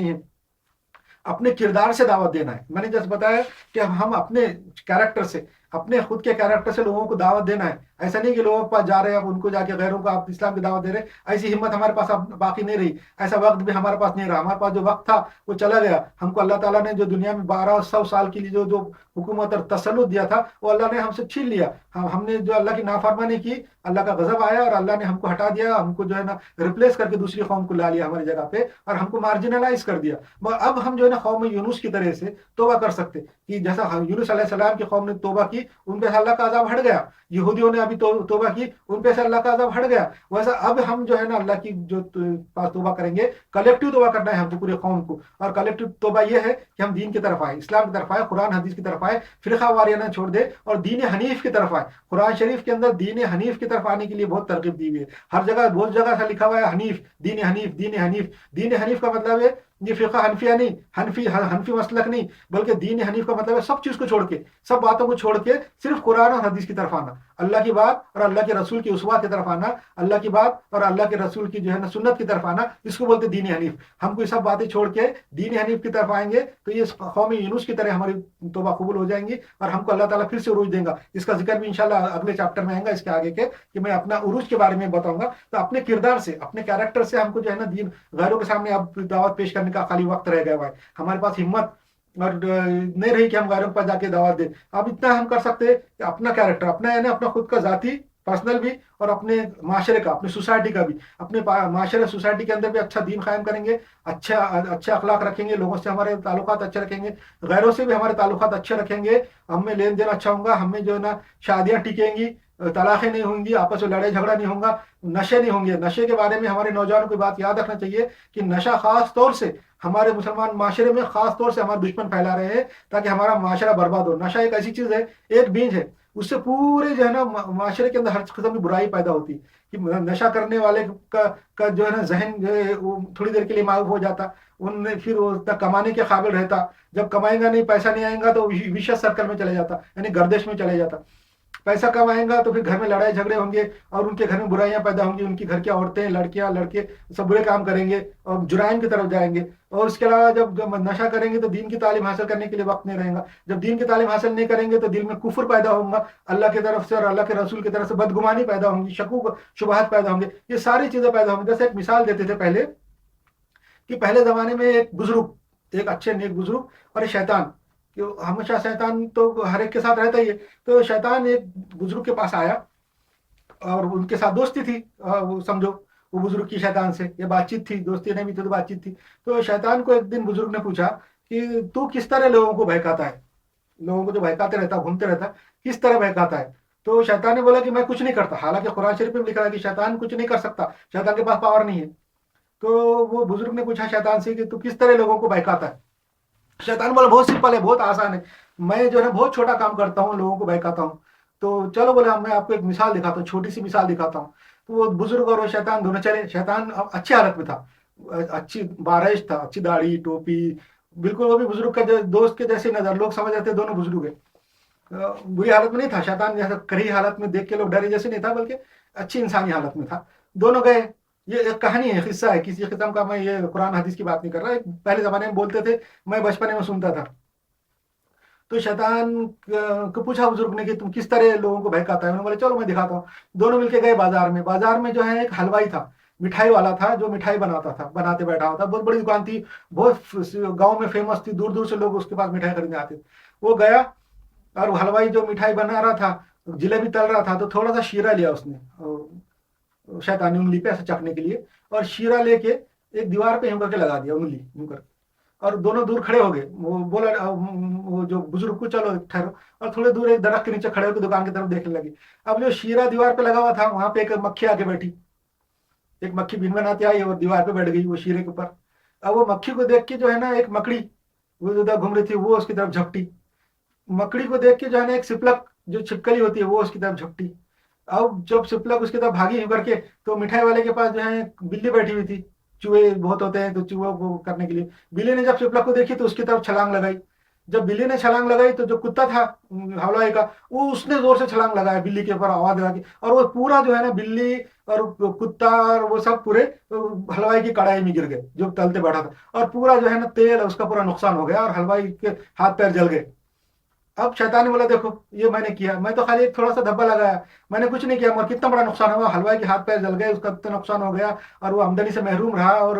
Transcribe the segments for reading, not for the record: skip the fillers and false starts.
नहीं है, अपने किरदार से दावत देना है। मैंने जैसे बताया कि हम अपने कैरेक्टर से, अपने खुद के कैरेक्टर से लोगों को दावत देना है। ऐसा नहीं कि लोगों के पास जा रहे हैं, अब उनको जाके गैरों को आप इस्लाम की दावत दे रहे हैं। ऐसी हिम्मत हमारे पास अब बाकी नहीं रही, ऐसा वक्त भी हमारे पास नहीं रहा। हमारे पास जो वक्त था वो चला गया। हमको अल्लाह ताला ने जो दुनिया में 1200 साल के लिए जो जो हुकूमत और तसल्लुत दिया था, वो अल्लाह ने हमसे छीन लिया। हमने जो अल्लाह की नाफरमानी की, अल्लाह का गजब आया और अल्लाह ने हमको हटा दिया, हमको जो है ना रिप्लेस करके दूसरी कौम को ला लिया हमारी जगह पे, और हमको मार्जिनलाइज कर दिया। मगर अब हम जो है ना कौम यूनुस की तरह से तौबा कर सकते कि जैसा यूनुस अलैहिस्सलाम की कौम ने तौबा की, उन पे से अल्लाह का अज़ाब हट गया। यहूदियों ने अभी तौबा की, उन पे से अल्लाह का अज़ाब हट गया। वैसा अब हम जो है ना अल्लाह की जो पास तौबा करेंगे, कलेक्टिव तौबा करना है हमको पूरी कौम को। और कलेक्टिव तौबा ये है कि हम दीन की तरफ आए, इस्लाम की तरफ आए, कुरान हदीस की तरफ आए, फिरका वारियाना छोड़ दे और दीन हनीफ की तरफ आए। कुरान शरीफ के अंदर दीन हनीफ की तरफ आने के लिए बहुत तरकीब दी हुई है। हर जगह बहुत जगह से लिखा हुआ है हनीफ, दीन हनीफ, दीन हनीफ। दीन हनीफ का मतलब है ये फिक़्ह हनफिया नहीं, हनफी मसलक नहीं, बल्कि दीन हनीफ का मतलब है सब चीज को छोड़ के, सब बातों को छोड़ के सिर्फ कुरान और हदीस की तरफ आना, अल्लाह की बात और अल्लाह के रसूल की उसवा की तरफ आना, अल्लाह की बात और अल्लाह के रसूल की जो है ना सुन्नत की तरफ आना, इसको बोलते दीन हनीफ। हमको ये सब बातें छोड़ के दीन हनीफ की तरफ आएंगे तो ये कौम यूनुस की तरह हमारी तौबा कबूल हो जाएंगी और हमको अल्लाह ताला फिर से उरूज देगा। इसका जिक्र भी इंशाल्लाह अगले चैप्टर में आएगा, इसके आगे के, कि मैं अपना उरूज के बारे में बताऊंगा। तो अपने किरदार से, अपने कैरेक्टर से हमको जो है ना दीन गैरों के सामने अब दावत पेश करने का खाली वक्त रह गया हुआ है। हमारे पास हिम्मत और नहीं रही कि हम गैरों के पास जाके दावत दें। अब इतना हम कर सकते हैं कि अपना कैरेक्टर, अपना यानी अपना खुद का जाती पर्सनल भी, और अपने माशरे का, अपनी सोसाइटी का भी, अपने माशरे सोसाइटी के अंदर भी अच्छा दीन कायम करेंगे, अच्छा अच्छा अखलाक रखेंगे, लोगों से हमारे ताल्लुकात अच्छे रखेंगे, गैरों से भी हमारे ताल्लुकात अच्छे रखेंगे, हमें लेन देन अच्छा होगा, हमें जो है ना शादियाँ टिकेंगी, तलाक़ें नहीं होंगी, आपस में लड़ाई झगड़ा नहीं होगा, नशे नहीं होंगे। नशे के बारे में हमारे नौजवानों को बात याद रखना चाहिए कि नशा खास तौर से हमारे मुसलमान माशरे में खास तौर से हमारे दुश्मन फैला रहे हैं ताकि हमारा माशरा बर्बाद हो। नशा एक ऐसी चीज है, एक बीज है, उससे पूरे जो है ना माशरे के अंदर हर किस्म की बुराई पैदा होती है। कि नशा करने वाले का जो है ना जहन जो है वो थोड़ी देर के लिए मायूब हो जाता, उनमें फिर वो उतना कमाने के काबिल रहता, जब कमाएगा नहीं, पैसा नहीं आएगा तो विशेष सर्कल में चले जाता, यानी गर्दिश में चले जाता। पैसा कम आएगा तो फिर घर में लड़ाई झगड़े होंगे और उनके घर में बुराइयां पैदा होंगी, उनकी घर की औरतें, लड़कियां, लड़के सब बुरे काम करेंगे और जुराइम की तरफ जाएंगे। और उसके अलावा जब नशा करेंगे तो दीन की तालीम हासिल करने के लिए वक्त नहीं रहेगा। जब दीन की तालीम हासिल नहीं करेंगे तो दिल में कुफर पैदा होगा, अल्लाह की तरफ से और अल्लाह के रसूल की तरफ से बदगुमानी पैदा होंगी, शकूक शुबहत पैदा होंगे, ये सारी चीजें पैदा होंगी। जैसे एक मिसाल देते थे पहले कि पहले जमाने में एक बुजुर्ग, एक अच्छे नेक बुजुर्ग और एक शैतान, कि हमेशा शैतान तो हर एक के साथ रहता ही है। तो शैतान एक बुजुर्ग के पास आया और उनके साथ दोस्ती थी, वो समझो वो बुजुर्ग की शैतान से ये बातचीत थी, दोस्ती नहीं भी थी तो बातचीत थी। तो शैतान को एक दिन बुजुर्ग ने पूछा कि तू किस तरह लोगों को बहकाता है, लोगों को जो बहकाते रहता, घूमते रहता, किस तरह बहकाता है। तो शैतान ने बोला कि मैं कुछ नहीं करता, हालांकि कुरान शरीफ में लिखा है कि शैतान कुछ नहीं कर सकता, शैतान के पास पावर नहीं है। तो वो बुजुर्ग ने पूछा शैतान से कि तू किस तरह लोगों को बहकाता है। शैतान बोला बहुत सिंपल है, बहुत आसान है, मैं जो है ना बहुत छोटा काम करता हूँ, लोगों को बहकाता हूँ। तो चलो बोले मैं आपको एक मिसाल दिखाता हूँ, छोटी सी मिसाल दिखाता हूँ। तो वो बुजुर्ग और वो शैतान दोनों चले। शैतान अब अच्छी हालत में था, अच्छी बारिश था, अच्छी दाढ़ी टोपी, बिल्कुल वो भी बुजुर्ग का दोस्त के जैसे नजर, लोग समझ रहे थे दोनों बुजुर्ग है। बुरी हालत में नहीं था शैतान, जैसे कड़ी हालत में देख के लोग डरे जैसे नहीं था, बल्कि अच्छी इंसानी हालत में था। दोनों गए। ये एक कहानी है, किस्सा है, किसी किस्म का, मैं ये कुरान हदीस की बात नहीं कर रहा, पहले जमाने में बोलते थे, मैं बचपन में सुनता था। तो शैतान को पूछा बुजुर्ग ने कि तुम किस तरह लोगों को बहकाता है। उन्होंने बोले चलो मैं दिखाता हूँ। दोनों मिलके गए बाजार में। बाजार में जो है एक हलवाई था, मिठाई वाला था, जो मिठाई बनाता था, बनाते बैठा हुआ था, बहुत बड़ी दुकान थी, बहुत गांव में फेमस थी, दूर दूर से लोग उसके पास मिठाई खरीदने आते थे। वो गया और वो हलवाई जो मिठाई बना रहा था, जिलेबी तल रहा था, तो थोड़ा सा शीरा लिया उसने, शैतानी उंगली पे ऐसे चखने के लिए, और शीरा लेके एक दीवार पे यूं करके लगा दिया, उंगली यूं करके, और दोनों दूर खड़े हो गए। वो बोला वो जो बुजुर्ग को चलो ठहरो, और थोड़े दूर एक दरख्त के नीचे खड़े होकर दुकान की तरफ देखने लगे। अब जो शीरा दीवार पे लगा हुआ था, वहां पे एक मक्खी आके बैठी, एक मक्खी भिन बनाती आई और दीवार पे बैठ गई वो शीरे के ऊपर। अब वो मक्खी को देख के जो है ना एक मकड़ी, वो जो घूम रही थी, वो उसकी तरफ झपटी। मकड़ी को देख के जो है ना एक सिपलक जो छिपकली होती है, वो उसकी तरफ झपटी। अब जब सिपलक उसकी तरफ भागी करके, तो मिठाई वाले के पास जो है बिल्ली बैठी हुई थी, चूहे बहुत होते हैं तो चूहों को करने के लिए। बिल्ली ने जब सिपलक को देखी तो उसकी तरफ छलांग लगाई। जब बिल्ली ने छलांग लगाई तो जो कुत्ता था हलवाई का, वो उसने जोर से छलांग लगाया बिल्ली के ऊपर आवाज लगा के, और वो पूरा जो है ना बिल्ली और कुत्ता और वो सब पूरे हलवाई की कढ़ाई में गिर गए जो तलते बैठा था, और पूरा जो है ना तेल उसका पूरा नुकसान हो गया और हलवाई के हाथ पैर जल गए। अब शैतान ने बोला देखो ये मैंने किया, मैं तो खाली एक थोड़ा सा धब्बा लगाया, मैंने कुछ नहीं किया, मगर कितना बड़ा नुकसान हुआ, हलवाई के हाथ पैर जल गए, उसका कितना नुकसान हो गया, और वो आमदनी से महरूम रहा, और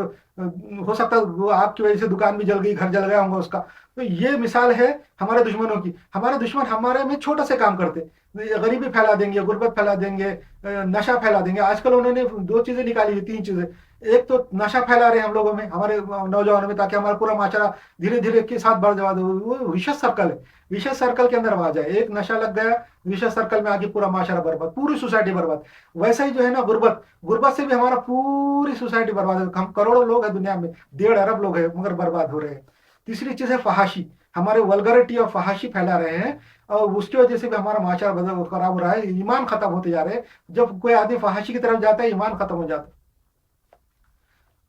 हो सकता है वो आपकी वजह से दुकान भी जल गई, घर जल गया होगा उसका। तो ये मिसाल है हमारे दुश्मनों की। हमारे दुश्मन हमारे में छोटा से काम करते, गरीबी फैला देंगे, गुर्बत फैला देंगे, नशा फैला देंगे। आजकल उन्होंने दो चीजें निकाली है, तीन चीजें। एक तो नशा फैला रहे हैं हम लोगों में, हमारे नौजवानों में, ताकि हमारा पूरा माशरा धीरे धीरे के साथ बढ़ जाए। वो विशेष सर्कल है, विशेष सर्कल के अंदर आ जाए, एक नशा लग गया विशेष सर्कल में आके पूरा माशरा बर्बाद, पूरी सोसाइटी बर्बाद। वैसा ही जो है ना गुर्बत, गुर्बत से भी हमारा पूरी सोसाइटी बर्बाद है। हम करोड़ों लोग हैं दुनिया में, 1.5 अरब लोग हैं, मगर बर्बाद हो रहे हैं। तीसरी चीज है फहाशी, हमारे वल्गरिटी और फहाशी फैला रहे हैं, और उसकी वजह से भी हमारा माशरा खराब हो रहा है, ईमान खत्म होते जा रहे हैं। जब कोई आदमी फहाशी की तरफ जाता है, ईमान खत्म हो जाता है।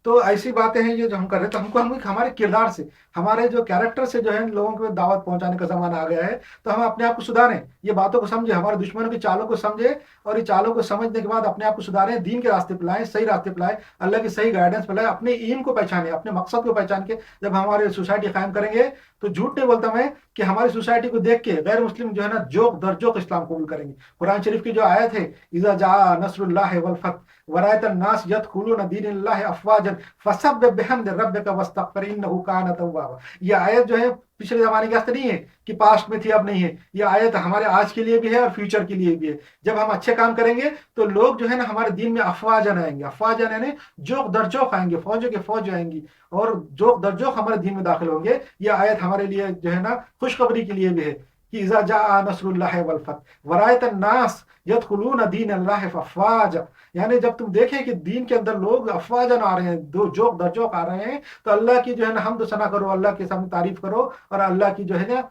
तो ऐसी बातें हैं ये जो हम कर रहे हैं, तो हमको हम हमारे किरदार से, हमारे जो कैरेक्टर से जो है लोगों को दावत पहुंचाने का जमाना आ गया है। तो हम अपने आप को सुधारें, ये बातों को समझे, हमारे दुश्मनों की चालों को समझे, और ये चालों को समझने के बाद अपने आप को सुधारें, दीन के रास्ते पे लाएं, सही रास्ते पे लाएं, अल्लाह की सही गाइडेंस पे लाएं, अपने ईम को पहचाने, अपने मकसद को पहचान के जब हमारे सोसाइटी कायम करेंगे, तो झूठ नहीं बोलता मैं कि हमारी सोसाइटी को देख के गैर मुस्लिम जो है ना जोक दर जोक इस्लाम कबूल करेंगे। कुरान शरीफ की जो आयत है, इज़ा जा नसरुल्लाह वल फतह वरायत अन्नास यदखुलून दीनिल्लाहि अफवाजन फसब्बिह बिहम्दि रब्बिका वस्तगफिर इन्नहु कान तव्वाबा। ये आयत जो है पिछले जमाने के वास्ते नहीं है कि पास्ट में थी अब नहीं है, ये आयत हमारे आज के लिए भी है और फ्यूचर के लिए भी है। जब हम अच्छे काम करेंगे तो लोग जो है ना हमारे दीन में अफवाजन आएंगे, अफवाजन यानी जोक दर जोक आएंगे, फौजों के फौज आएंगी, और जोक दर जोक हमारे दीन में दाखिल होंगे। ये आयत हमारे लिए जो है ना खुशखबरी के लिए भी है कि इज़ा जा नसरुल्लाह वल फतह वरायत अन्नास यदखुलून दीनल्लाहि अफवाजा, यानी जब तुम देखें कि दीन के अंदर लोग अफवाजन आ रहे हैं, दो जोक दर जोक आ रहे हैं, तो अल्लाह की जो है ना हमद सना करो, अल्लाह के सामने तारीफ करो, और अल्लाह की जो है ना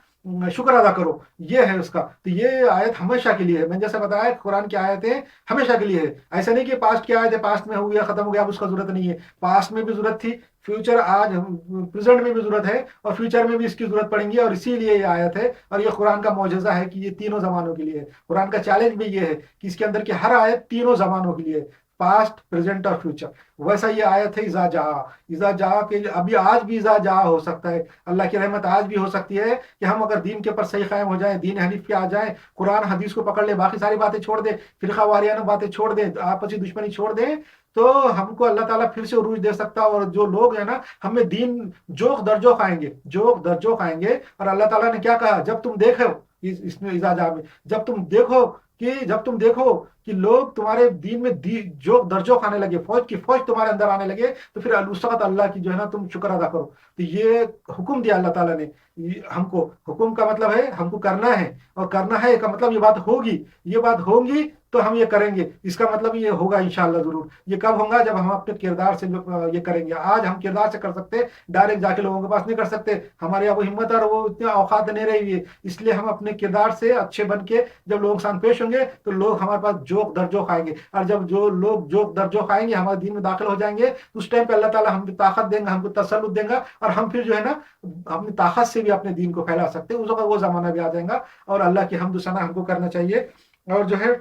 शुक्र अदा करो। ये है उसका। तो ये आयत हमेशा के लिए है। मैंने जैसे बताया कुरान की आयतें हमेशा के लिए है, ऐसा नहीं कि पास्ट की आयत है, पास्ट में हो गया खत्म हो गया, अब उसका जरूरत नहीं है। पास्ट में भी जरूरत थी, फ्यूचर आज प्रेजेंट में भी जरूरत है, और फ्यूचर में भी इसकी जरूरत पड़ेगी, और इसीलिए ये आयत है। और ये कुरान का मौजज़ा है कि ये तीनों जमानों के लिए है। कुरान का चैलेंज भी ये है कि इसके अंदर की हर आयत तीनों जमानों के लिए है, पास्ट प्रेजेंट और फ्यूचर। वैसा ये आयत है इज़ा जा, इज़ा जा के अभी आज भी इज़ा जा हो सकता है। अल्लाह की रहमत आज भी हो सकती है कि हम अगर दीन के ऊपर सही कायम हो जाए, दीन हनीफ पे आ जाए, कुरान हदीस को पकड़ ले, बाकी सारी बातें छोड़ दे, फिरका वारियाना बातें छोड़ दे, आपसी दुश्मनी छोड़ दे, तो हमको अल्लाह ताला फिर से उरूज दे सकता है। और जो लोग है ना हमें दीन जोक दर जोक आएंगे, जोक दर जोक आएंगे। और अल्लाह ताला ने क्या कहा, जब तुम देखो इसमें इज़ा जा में, जब तुम देखो कि लोग तुम्हारे दीन में जोक दर जोक आने लगे, फौज की फौज तुम्हारे अंदर आने लगे, तो फिर उस वक्त अल्लाह की जो है ना तुम शुक्र अदा करो। तो ये हुक्म दिया अल्लाह ताला ने हमको। हुक्म का मतलब है हमको करना है, और करना है का मतलब ये बात होगी, ये बात होगी तो हम ये करेंगे, इसका मतलब ये होगा इंशाअल्लाह जरूर। ये कब होगा, जब हम अपने किरदार से ये करेंगे। आज हम किरदार से कर सकते, डायरेक्ट जाके लोगों के पास नहीं कर सकते, हमारे यहाँ वो हिम्मत और वो इतनी औकात नहीं रही है। इसलिए हम अपने किरदार से अच्छे बन के जब लोगों के सामने पेश होंगे, तो लोग हमारे पास जोक दर जोक आएंगे, और जब जो लोग जोक दर जोक आएंगे हमारे दीन में दाखिल हो जाएंगे, तो उस टाइम पे अल्लाह ताला हमको ताकत देंगे, हमको तसल्लुत देंगे, और हम फिर जो है ना अपनी ताकत से भी अपने दीन को फैला सकते हैं। उस वक्त वो जमाना भी आ जाएगा, और अल्लाह की हम्द सना हमको करना चाहिए। और जो है